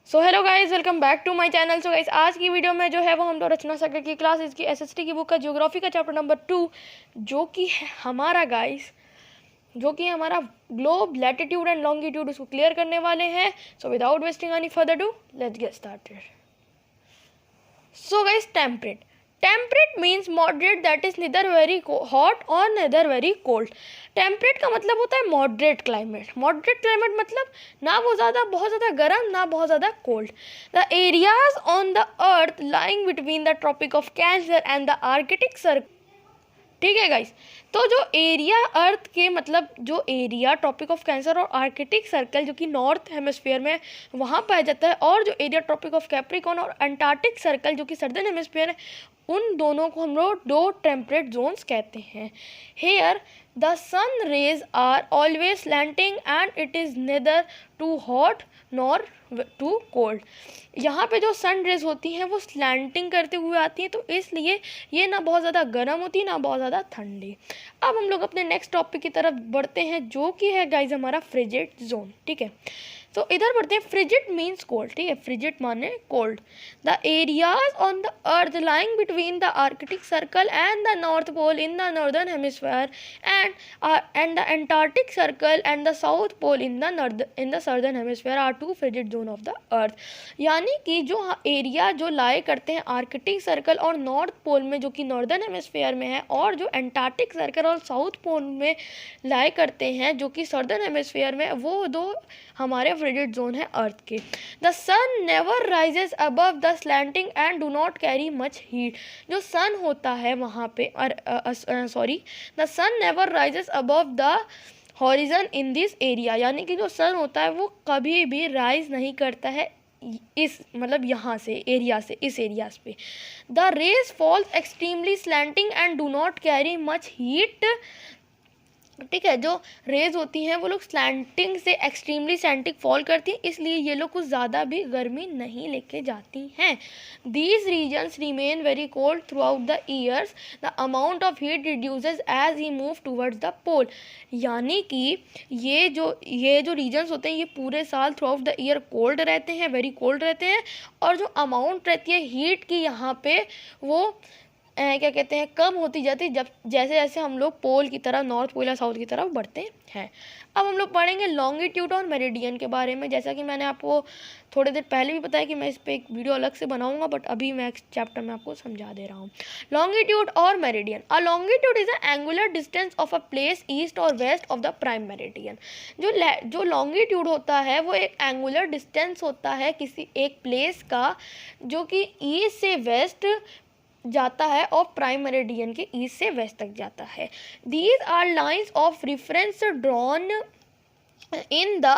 So hello guys, welcome back to my channel. So guys, आज की video में जो है वो हम लोग रचना सागर की क्लास इसकी एसएसटी की बुक का ज्योग्राफी का चैप्टर नंबर 2 जो कि है हमारा गाइस, जो कि हमारा ग्लोब, लैटिट्यूड एंड लॉन्गिट्यूड, उसको क्लियर करने वाले हैं। So without wasting any further do, let's get started. So guys, temperate means moderate, that is neither very hot और नीदर वेरी कोल्ड। टेम्परेट का मतलब होता है मॉडरेट क्लाइमेट। मॉडरेट क्लाइमेट मतलब ना वो ज़्यादा बहुत ज़्यादा गर्म, ना बहुत ज़्यादा cold. The areas on the earth lying between the Tropic of Cancer and the Arctic Circle. ठीक है गाइस, तो जो एरिया अर्थ के मतलब जो एरिया ट्रॉपिक ऑफ कैंसर और आर्कटिक सर्कल जो कि नॉर्थ हेमिस्फीयर में वहाँ पाया जाता है, और जो एरिया ट्रॉपिक ऑफ कैप्रिकॉर्न और अंटार्कटिक सर्कल जो कि सर्दर्न हेमिस्फीयर है, उन दोनों को हम लोग दो टेम्परेट जोन्स कहते हैं। Here the sun rays are always slanting and it is neither too hot nor too cold. यहाँ पे जो सन रेज होती हैं वो स्लैंटिंग करते हुए आती हैं, तो इसलिए ये ना बहुत ज़्यादा गर्म होती है ना बहुत ज़्यादा ठंडी। अब हम लोग अपने नेक्स्ट टॉपिक की तरफ बढ़ते हैं, जो कि है गाइज हमारा फ्रिजिड जोन। ठीक है, तो इधर बढ़ते हैं। Frigid means cold. ठीक है, फ्रिजिड माने cold. The areas on the earth lying between the Arctic Circle and the North Pole in the northern hemisphere and the Antarctic Circle and the South Pole in the southern hemisphere are two frigid zone of the earth. यानी कि जो area जो lie करते हैं Arctic Circle और North Pole में जो कि नॉर्दर्न हेमिस्फीयर में है, और जो अंटार्कटिक सर्कल और साउथ पोल में लाए करते हैं जो कि सदर्न हेमिस्फीयर में, वो दो हमारे फ्रिजिड जोन है अर्थ के। The sun never rises above the slanting and do not carry much heat. जो सन होता है वहाँ पे the sun never rises above the horizon in this area. यानी कि जो सन होता है वो कभी भी राइज नहीं करता है इस मतलब यहाँ से एरिया से, इस एरियाज पे। The rays falls extremely slanting and do not carry much heat. ठीक है, जो रेज होती हैं वो लोग स्लैंटिंग से एक्सट्रीमली स्लैंटिंग फॉल करती हैं, इसलिए ये लोग कुछ ज़्यादा भी गर्मी नहीं लेके जाती हैं। These regions remain very cold throughout the years. The amount of heat reduces as he move towards the pole. यानी कि ये जो रीजन्स होते हैं ये पूरे साल through out the year cold रहते हैं, वेरी कोल्ड रहते हैं, और जो अमाउंट रहती है हीट की यहाँ पे वो क्या कहते हैं, कम होती जाती है जब जैसे जैसे हम लोग पोल की तरफ, नॉर्थ पोल या साउथ की तरफ बढ़ते हैं। अब हम लोग पढ़ेंगे लॉन्गिट्यूड और मेरिडियन के बारे में। जैसा कि मैंने आपको थोड़ी देर पहले भी बताया कि मैं इस पर एक वीडियो अलग से बनाऊंगा, बट अभी मैं चैप्टर में आपको समझा दे रहा हूँ। लॉन्गिट्यूड और meridian. A longitude is a angular distance of a place east or west of the prime meridian. जो लॉन्गिट्यूड होता है वो एक एंगुलर डिस्टेंस होता है किसी एक प्लेस का जो कि ईस्ट से वेस्ट जाता है और प्राइम मेरिडियन के ईस्ट से वेस्ट तक जाता है। These are lines of reference drawn in the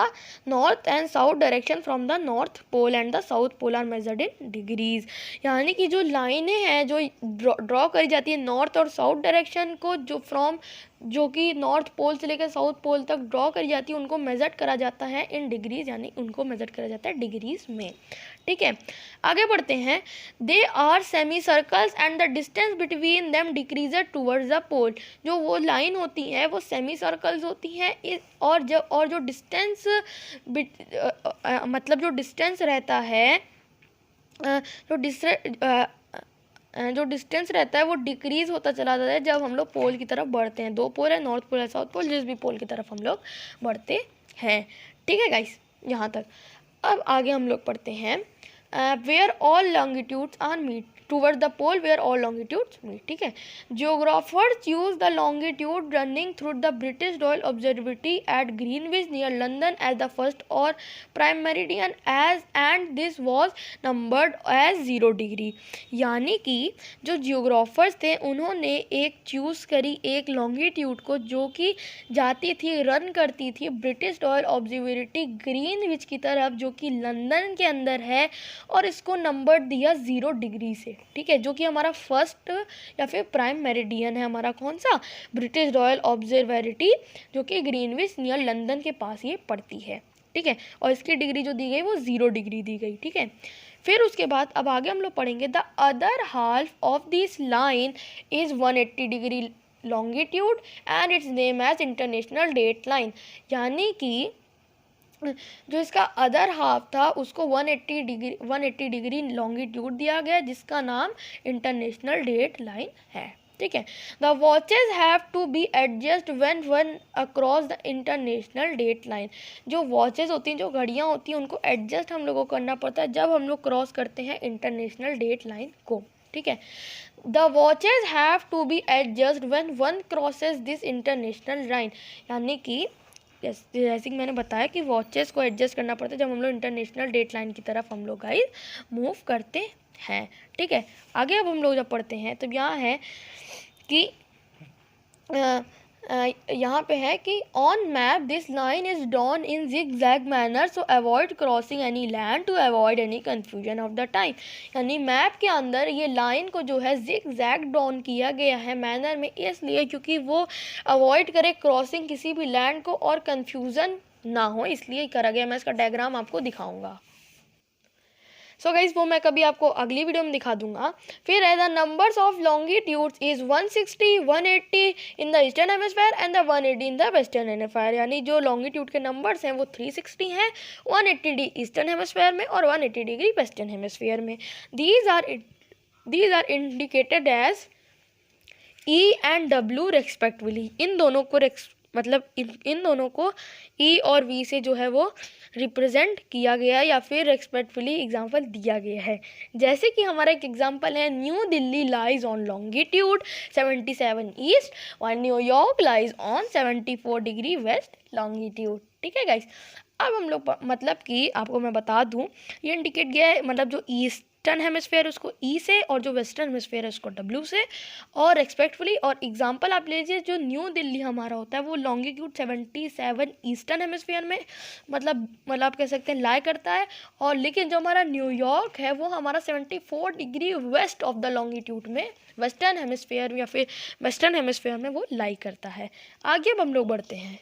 north and south direction from the north pole and the south pole are measured in degrees। यानी कि जो लाइनें हैं जो ड्रॉ करी जाती है नॉर्थ और साउथ डायरेक्शन को, जो कि नॉर्थ पोल से लेकर साउथ पोल तक ड्रॉ करी जाती है, उनको मेजर करा जाता है इन डिग्रीज, यानी उनको मेजर करा जाता है डिग्रीज में। ठीक है, आगे बढ़ते हैं। They are semi circles and the distance between them decreased towards the pole. जो वो लाइन होती है वो सेमी सर्कल्स होती हैं, और जो डिस्टेंस मतलब जो डिस्टेंस रहता है, जो डिस्टेंस रहता है वो डिक्रीज होता चला जाता है जब हम लोग पोल की तरफ बढ़ते हैं। दो पोल है, नॉर्थ पोल है, साउथ पोल, जिस भी पोल की तरफ हम लोग बढ़ते हैं। ठीक है गाइस, यहाँ तक। अब आगे हम लोग पढ़ते हैं where all longitudes are meet toward the pole where all longitudes meet. ठीक है, geographers use the longitude running through the British Royal Observatory at Greenwich near London as the first or prime meridian and this was numbered as 0 degree. यानी कि जो geographers थे उन्होंने एक choose करी एक लॉन्गिट्यूड को जो कि जाती थी, रन करती थी ब्रिटिश रॉयल ऑब्जर्वेटरी ग्रीनविच की तरफ जो कि लंदन के अंदर है, और इसको नंबर दिया 0 डिग्री से। ठीक है, जो कि हमारा फर्स्ट या फिर प्राइम मेरिडियन है हमारा, कौन सा, ब्रिटिश रॉयल ऑब्जर्वेटरी जो कि ग्रीनविच नियर लंदन के पास ये पड़ती है। ठीक है, और इसकी डिग्री जो दी गई वो 0 डिग्री दी गई। ठीक है, फिर उसके बाद अब आगे हम लोग पढ़ेंगे the other half of this line is 180 degree longitude and its name as International Date Line. यानी कि जो इसका अदर हाफ था उसको 180 डिग्री लॉन्गिट्यूड दिया गया, जिसका नाम इंटरनेशनल डेट लाइन है। ठीक है, the watches have to be adjust when one across the International Date Line. जो वॉचेज होती हैं, जो घड़ियाँ होती हैं, उनको एडजस्ट हम लोगों को करना पड़ता है जब हम लोग क्रॉस करते हैं इंटरनेशनल डेट लाइन को। ठीक है, the watches have to be adjust when one crosses this international line, यानी कि जैसे कि मैंने बताया कि वॉचेस को एडजस्ट करना पड़ता है जब हम लोग इंटरनेशनल डेट लाइन की तरफ हम लोग गाइस मूव करते हैं। ठीक है, आगे अब हम लोग जब पढ़ते हैं तो यहाँ है कि यहाँ पे है कि on map this line is drawn in zigzag manner so avoid crossing any land to avoid any confusion of the time. यानी मैप के अंदर ये लाइन को जो है जिगजैग ड्रॉन किया गया है मैनर में, इसलिए क्योंकि वो अवॉइड करे क्रॉसिंग किसी भी लैंड को और कन्फ्यूज़न ना हो, इसलिए करा गया। मैं इसका डायग्राम आपको दिखाऊंगा। सो गाइज वो मैं कभी आपको अगली वीडियो में दिखा दूंगा। फिर है the numbers of longitudes is 160, 180 in the eastern hemisphere and the 180 in the western hemisphere. यानी जो लॉन्गिट्यूड के नंबर्स हैं वो 360 हैं 180 ईस्टर्न हेमिस्फीयर में और 180 डिग्री वेस्टर्न हेमिस्फीयर में। These are indicated as E and W respectively. इन दोनों को इन दोनों को E और V से जो है वो रिप्रेजेंट किया गया या फिर रेस्पेक्टफुली एग्जाम्पल दिया गया है। जैसे कि हमारा एक एग्जाम्पल है, New Delhi lies on longitude 77 east और New York lies on 74 degree west longitude. ठीक है गाइस, अब हम लोग मतलब कि आपको मैं बता दूं, ये इंडिकेट गया है मतलब जो ईस्टर्न हेमिस्फीयर उसको E से और जो वेस्टर्न हेमिस्फीयर है उसको W से और रेस्पेक्टफुली। और एग्जांपल आप लीजिए, जो न्यू दिल्ली हमारा होता है वो लॉन्गिट्यूड 77 ईस्टर्न हेमिस्फीयर में मतलब आप कह सकते हैं लाई करता है, और लेकिन जो हमारा न्यूयॉर्क है वो हमारा 74 degree waste of the longitude में वेस्टर्न हेमिस्फीयर या फिर वेस्टर्न हेमिस्फीयर में वो लाई करता है। आगे अब हम लोग बढ़ते हैं।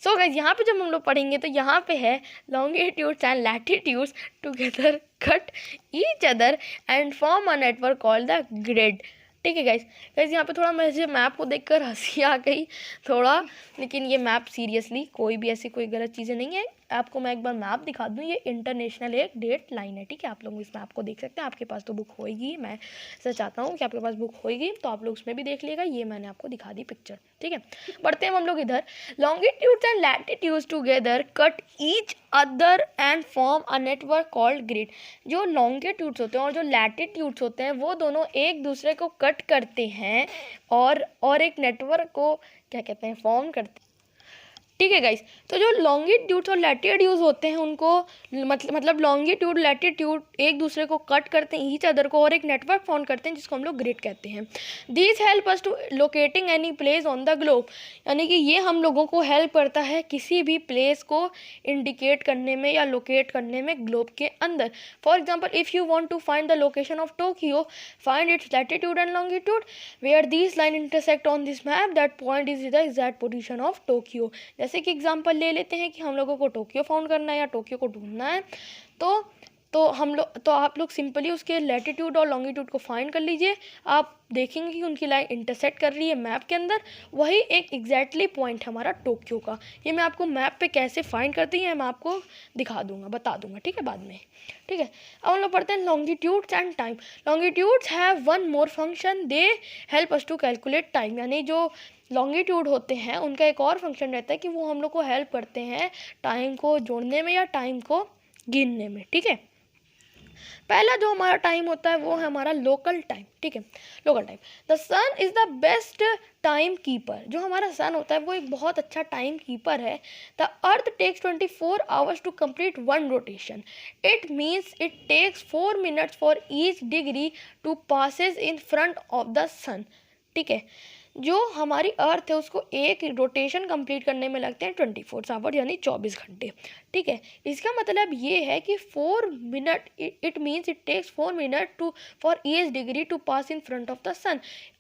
सो गाइस यहाँ पे जब हम लोग पढ़ेंगे तो यहाँ पे है longitudes and latitudes together cut each other and form a network called the grid. ठीक है गाइस यहाँ पे थोड़ा मुझे मैप को देखकर हंसी आ गई थोड़ा, लेकिन ये मैप सीरियसली कोई भी ऐसी कोई गलत चीज़ें नहीं है। आपको मैं एक बार मैप दिखा दूँ, ये इंटरनेशनल एक डेट लाइन है। ठीक है, आप लोग इस मैप को देख सकते हैं, आपके पास तो बुक होएगी, मैं ऐसा चाहता हूँ कि आपके पास बुक होएगी तो आप लोग उसमें भी देख लिएगा। ये मैंने आपको दिखा दी पिक्चर। ठीक है, बढ़ते हैं हम लोग इधर। Longitudes and latitudes together cut each other and form a network called grid. जो लॉन्गिट्यूड्स होते हैं और जो लैटिट्यूड्स होते हैं वो दोनों एक दूसरे को कट करते हैं और एक नेटवर्क को क्या कहते हैं, फॉर्म करते हैं। ठीक है गाइस, तो जो लॉन्गिट्यूड्स और लैटिट्यूड्स होते हैं उनको मतलब लॉन्गिट्यूड लैटिट्यूड एक दूसरे को कट करते हैं ईच अदर को और एक नेटवर्क फॉर्म करते हैं जिसको हम लोग ग्रिड कहते हैं। This help us to locating any place on the globe. यानी कि ये हम लोगों को हेल्प करता है किसी भी प्लेस को इंडिकेट करने में या लोकेट करने में ग्लोब के अंदर। For example, if you want to find the location of Tokyo, find its latitude and longitude where these line intersect on this map, that point is the exact position of Tokyo. जैसे कि example ले लेते हैं कि हम लोगों को Tokyo found करना है या टोक्यो को ढूंढना है, तो आप लोग सिंपली उसके लैटिट्यूड और लॉन्गिट्यूड को फाइंड कर लीजिए। आप देखेंगे कि उनकी लाइन इंटरसेक्ट कर रही है मैप के अंदर, वही एक एग्जैक्टली पॉइंट है हमारा टोक्यो का। ये मैं आपको मैप पे कैसे फाइंड करती है मैं आपको दिखा दूंगा, बता दूंगा। ठीक है, बाद में। ठीक है, अब हम लोग पढ़ते हैं longitudes and time. Longitudes have one more function, they help us to calculate time. यानी जो लॉन्गिट्यूड होते हैं उनका एक और फंक्शन रहता है कि वो हम लोग को हेल्प करते हैं टाइम को जोड़ने में या टाइम को गिनने में। ठीक है, पहला जो हमारा टाइम होता है वो है हमारा लोकल टाइम। ठीक है, local time. The sun is the best time keeper. जो हमारा सन होता है वो एक बहुत अच्छा टाइम कीपर है। The earth takes 24 hours to complete one rotation. It means it takes 4 minutes for each degree to passes in front of the sun. ठीक है, जो हमारी अर्थ है उसको एक रोटेशन कंप्लीट करने में लगते हैं 24 आवर यानी 24 घंटे। ठीक है, इसका मतलब ये है कि 4 minute, it means it takes 4 minute for each degree to pass in front of the sun.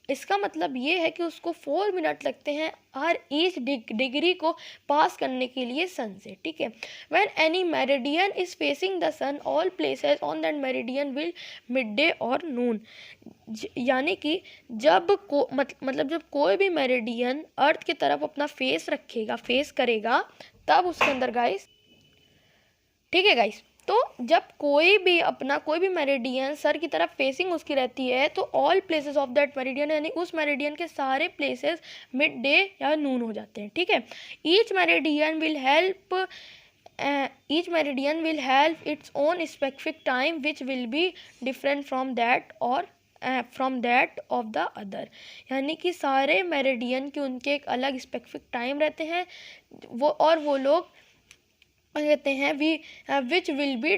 इसका मतलब ये है कि उसको 4 मिनट लगते हैं हर ईच डिग्री को पास करने के लिए सन से। ठीक है, when any meridian is facing the sun all places on that meridian will mid day और नून। यानी कि जब जब कोई भी मेरिडियन अर्थ की तरफ अपना फेस करेगा तब उसके अंदर गाइस ठीक है गाइस। तो जब कोई भी मेरिडियन सर की तरफ फेसिंग उसकी रहती है तो all places of that meridian यानी उस मेरिडियन के सारे प्लेसेस मिड डे या नून हो जाते हैं। ठीक है, each meridian will help its own specific time which will be different from that of the other, यानी कि सारे मेरिडियन के उनके एक अलग स्पेसिफिक टाइम रहते हैं वो लोग कहते हैं which will be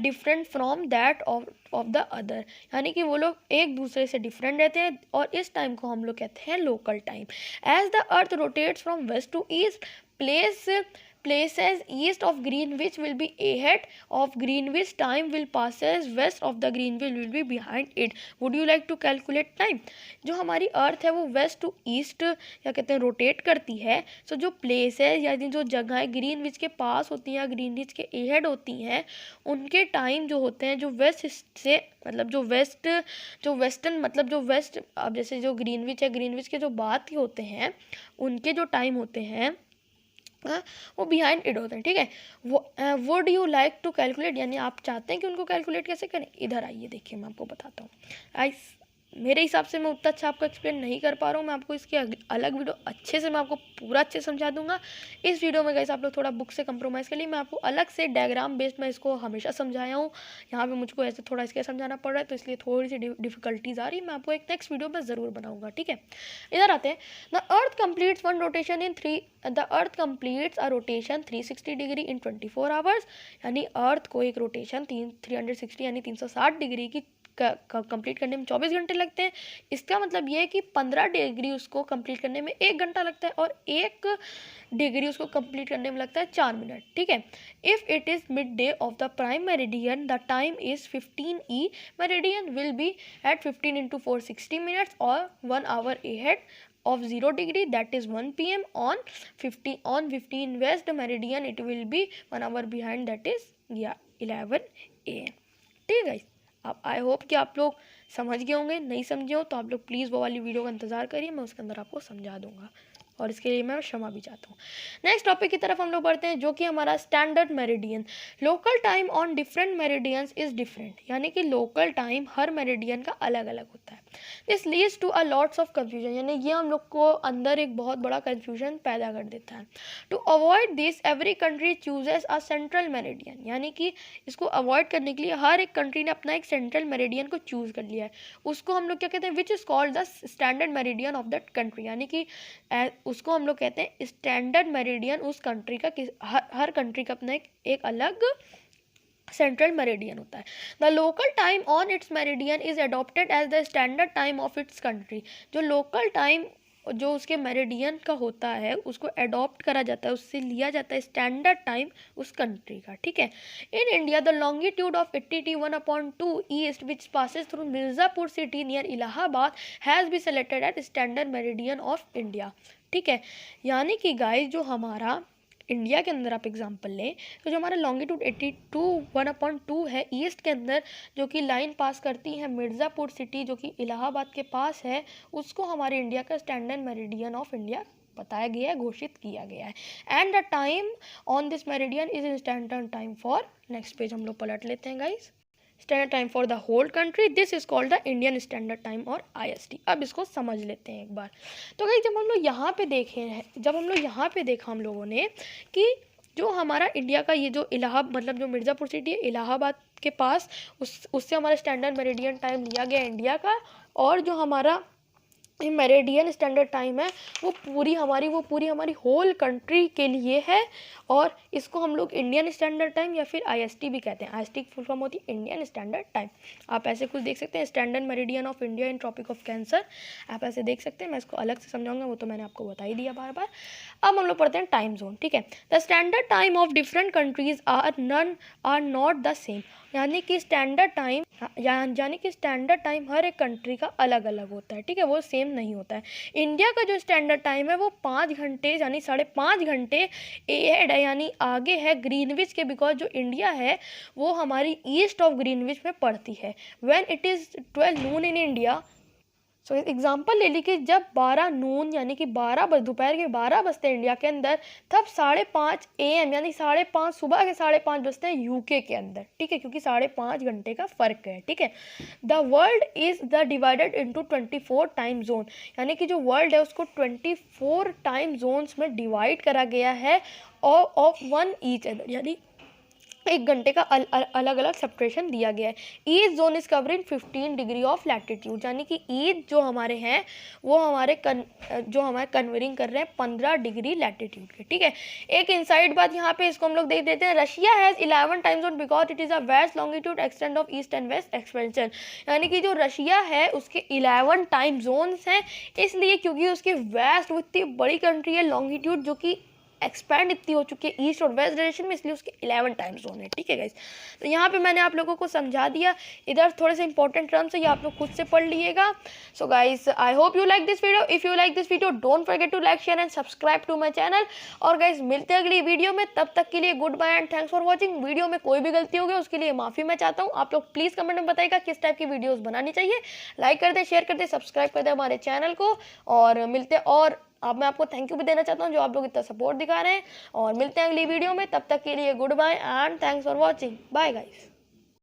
different from that of the other, यानी कि वो लोग एक दूसरे से डिफरेंट रहते हैं और इस टाइम को हम लोग कहते हैं local time. As the earth rotates from west to east, places east of Greenwich will be ahead of Greenwich, time will passes west of the Greenwich will be behind it. Would you like to calculate time? जो हमारी अर्थ है वो waste to east या कहते हैं rotate करती है, सो जो प्लेस है यानी जो जगहें ग्रीनविच के पास होती हैं या ग्रीनविच के एहेड होती हैं उनके टाइम जो होते हैं जो वेस्ट से मतलब जो वेस्टर्न मतलब जो वेस्ट, अब जैसे जो ग्रीनविच है ग्रीनविच के जो बाद के होते हैं उनके जो टाइम होते हैं वो बिहाइंड इट होते हैं। ठीक है, would you like to calculate, यानी आप चाहते हैं कि उनको कैलकुलेट कैसे करें, इधर आइए देखिए मैं आपको बताता हूँ। मेरे हिसाब से मैं उतना अच्छा आपको एक्सप्लेन नहीं कर पा रहा हूँ, मैं आपको इसकी अलग वीडियो अच्छे से मैं आपको पूरा अच्छे समझा दूंगा। इस वीडियो में गाइस आप लोग थोड़ा बुक से कंप्रोमाइज़ के लिए मैं आपको अलग से डायग्राम बेस्ड मैं इसको हमेशा समझाया हूँ, यहाँ पे मुझको ऐसे थोड़ा इसके समझाना पड़ रहा है तो इसलिए थोड़ी सी डिफिकल्टीज आ रही है, मैं आपको एक नेक्स्ट वीडियो में ज़रूर बनाऊँगा। ठीक है, इधर आते हैं। The earth completes a rotation 360 degree in 24 hours, यानी अर्थ को एक रोटेशन 360 यानी 360 डिग्री की कंप्लीट करने में 24 घंटे लगते हैं। इसका मतलब ये है कि 15 डिग्री उसको कंप्लीट करने में 1 घंटा लगता है और 1 डिग्री उसको कंप्लीट करने में लगता है 4 मिनट। ठीक है, if it is mid day of the prime meridian the time is 15 meridian will be at 15 into 4 60 minutes और 1 hour ahead of 0 degree, that is 1 PM on 15 west meridian it will be 1 hour behind, that is 11 AM। ठीक है, अब I hope कि आप लोग समझ गए होंगे, नहीं समझे हो तो आप लोग प्लीज़ वो वाली वीडियो का इंतज़ार करिए, मैं उसके अंदर आपको समझा दूंगा और इसके लिए मैं क्षमा भी चाहता हूँ। नेक्स्ट टॉपिक की तरफ हम लोग बढ़ते हैं जो कि हमारा standard meridian. Local time on different meridians is different, यानी कि लोकल टाइम हर मेरिडियन का अलग अलग होता है। This leads to a lots of confusion, यानी ये हम लोग को अंदर एक बहुत बड़ा कन्फ्यूजन पैदा कर देता है। To avoid this every country chooses a central meridian, यानी कि इसको अवॉइड करने के लिए हर एक कंट्री ने अपना एक सेंट्रल मेरिडियन को चूज़ कर लिया है, उसको हम लोग क्या कहते हैं, which is called the standard meridian of that country, यानी कि उसको हम लोग कहते हैं स्टैंडर्ड मेरिडियन उस कंट्री का। हर कंट्री का अपना एक अलग सेंट्रल मेरिडियन होता है। The local time on its meridian is adopted as the standard time of its country, जो लोकल टाइम जो उसके मेरिडियन का होता है उसको अडॉप्ट करा जाता है, उससे लिया जाता है स्टैंडर्ड टाइम उस कंट्री का। ठीक है, in India the longitude of 81/2 east which passes through Mirzapur city near Allahabad has be selected at standard meridian of India. ठीक है, यानी कि गाइस जो हमारा इंडिया के अंदर आप एग्जांपल लें तो जो हमारा लॉन्गिट्यूड 81/2 है ईस्ट के अंदर, जो कि लाइन पास करती है मिर्ज़ापुर सिटी जो कि इलाहाबाद के पास है, उसको हमारे इंडिया का स्टैंडर्ड मेरिडियन ऑफ इंडिया बताया गया है, घोषित किया गया है। And the time on this meridian is standard time for, next page हम लोग पलट लेते हैं guys, standard time for the whole country, this is called the Indian standard time और IST। अब इसको समझ लेते हैं एक बार। तो गाइस जब हम लोग यहाँ पे देखा हम लोगों ने कि जो हमारा इंडिया का ये जो मतलब जो मिर्ज़ापुर सिटी है इलाहाबाद के पास, उससे हमारा स्टैंडर्ड मेरिडियन टाइम लिया गया इंडिया का, और जो हमारा मेरिडियन स्टैंडर्ड टाइम है वो पूरी हमारी होल कंट्री के लिए है, और इसको हम लोग इंडियन स्टैंडर्ड टाइम या फिर IST भी कहते हैं। IST की फुल फॉर्म होती है इंडियन स्टैंडर्ड टाइम। आप ऐसे कुछ देख सकते हैं, standard meridian of India in tropic of cancer, आप ऐसे देख सकते हैं, मैं इसको अलग से समझाऊंगा, वो तो मैंने आपको बता ही दिया बार बार। अब हम लोग पढ़ते हैं टाइम जोन। ठीक है, the standard time of different countries are not the same, यानी कि स्टैंडर्ड टाइम हर एक कंट्री का अलग अलग होता है। ठीक है, वो सेम नहीं होता है। इंडिया का जो स्टैंडर्ड टाइम है वो 5 घंटे यानी 5.5 घंटे एहेड है, यानी आगे है ग्रीनविच के, बिकॉज जो इंडिया है वो हमारी ईस्ट ऑफ ग्रीनविच में पड़ती है। When it is 12 Noon in India, so example ले ली कि जब 12 नून यानी कि 12 दोपहर के 12 बजते हैं इंडिया के अंदर, तब 5:30 AM यानी 5:30 सुबह के 5:30 बजते हैं यूके के अंदर, ठीक है, क्योंकि 5.5 घंटे का फ़र्क है, ठीक है। The world is the divided into 24 time zone, यानी कि जो वर्ल्ड है उसको 24 टाइम जोन्स में डिवाइड करा गया है ऑफ वन ईच अदर, यानी एक घंटे का अलग अलग सेपरेशन दिया गया है। Each zone is covering 15 degree of latitude, यानी कि ईच जो हमारे हैं वो हमारे कन्वरिंग कर रहे हैं 15 डिग्री लैटिट्यूड के, ठीक है। एक इनसाइड बात यहाँ पे इसको हम लोग देख देते हैं, Russia has 11 time zone because it is a vast longitude extend of east and west expansion, यानी कि जो रशिया है उसके 11 टाइम जोन्स हैं, इसलिए क्योंकि उसकी वेस्ट इतनी बड़ी कंट्री है, लॉन्गिट्यूड जो कि एक्सपैंड इतनी हो चुकी है ईस्ट और वेस्ट डायरेक्शन में, इसलिए उसके 11 टाइम जोन है, ठीक है गाइस। तो यहाँ पे मैंने आप लोगों को समझा दिया, इधर थोड़े से इंपॉर्टेंट टर्म्स है, ये आप लोग खुद से पढ़ लीजिएगा। So guys I hope you like this video, if you like this video don't forget to like share and subscribe to my channel. और गाइस मिलते हैं अगली वीडियो में, तब तक के लिए good bye and thanks for watching. Video में कोई भी गलती होगी उसके लिए माफ़ी मैं चाहता हूँ। आप लोग प्लीज़ कमेंट में बताइएगा किस टाइप की वीडियोज़ बनानी चाहिए। लाइक कर दे, शेयर कर दे, सब्सक्राइब कर दे हमारे चैनल को, और मिलते हैं। और अब मैं आपको थैंक यू भी देना चाहता हूँ जो आप लोग इतना सपोर्ट दिखा रहे हैं, और मिलते हैं अगली वीडियो में, तब तक के लिए good bye and thanks for watching. Bye guys.